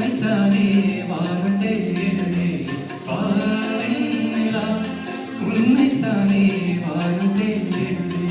உன்னைத்தானே வானம் தேடுதே வாவெண்ணிலா உன்னைத்தானே வானம் தேடுதே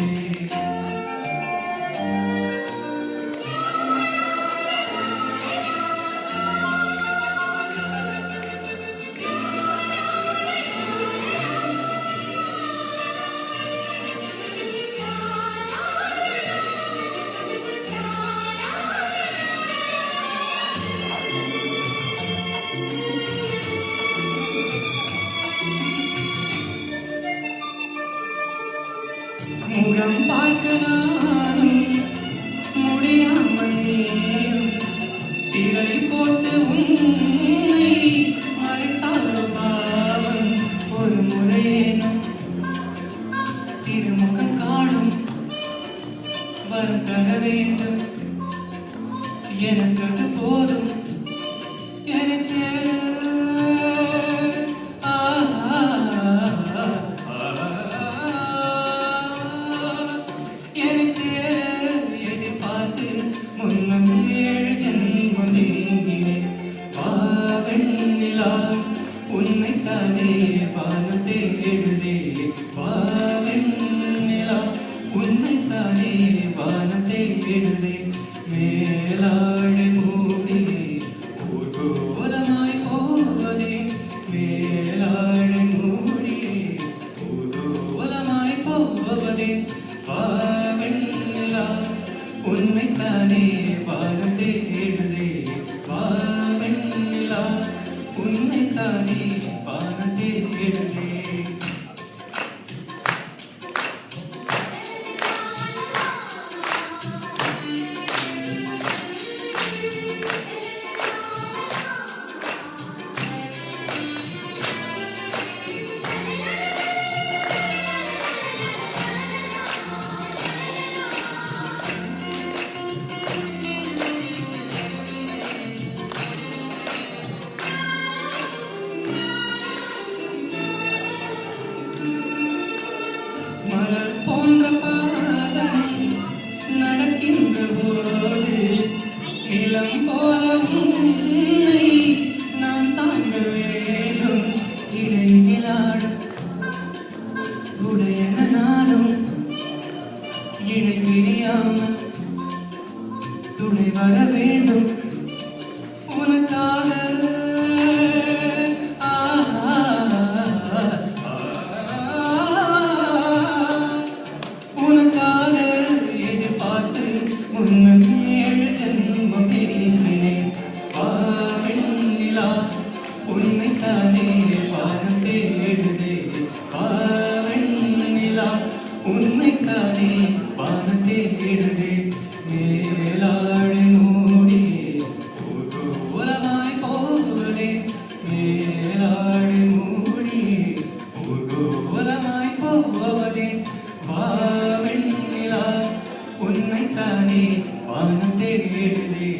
முகம் பார்க்க நானும் முடியாமல் நீயும் திரை போட்டு உன்னை மறைத்தாரோ பாவம் ஒரு முறையேனும் திருமுகம் காணும் வரம் தர வேண்டும் எனக்கு அது போதும் என சேர எதிர்பார்த்து முன்னம் 7 ஜென்மம் நீங்கினேன் வாவெண்ணிலா உன்னைத்தானே வானம் தேடுதே வாவெண்ணிலா உன்னைத்தானே வானம் தேடுதே மேலாடை மூடி ஊர்கோலமாய் போவதே மேலாடை மூடி ஊர்கோலமாய் போவதே வாவெண்ணிலா உன்னைத்தானே வானம் தேடுதே வாவெண்ணிலா உன்னைத்தானே வானம் தேடுதே மலர் போன்ற பாதம் நடக்கின்ற போது நிலம் போல உன்னை நான் தாங்க வேண்டும் இடையிலாடும் உடையன நானும் இணை பிரியாமல் துணை வர வேண்டும் உனக்காக உனக்காக எதிர்பார்த்து முன்னம் 7 ஜென்மம் நீங்கினேன் வாவெண்ணிலா உன்னைத்தானே வானம் தேடுதே வாவெண்ணிலா உன்னைத்தானே வானம் தேடுதே மேலாடை மூடி ஊர்கோலமாய் போவதே மேலாடை மூடி ஊர்கோலமாய் போவதே வாவெண்ணிலா உன்னைத்தானே வானம் தேடுதே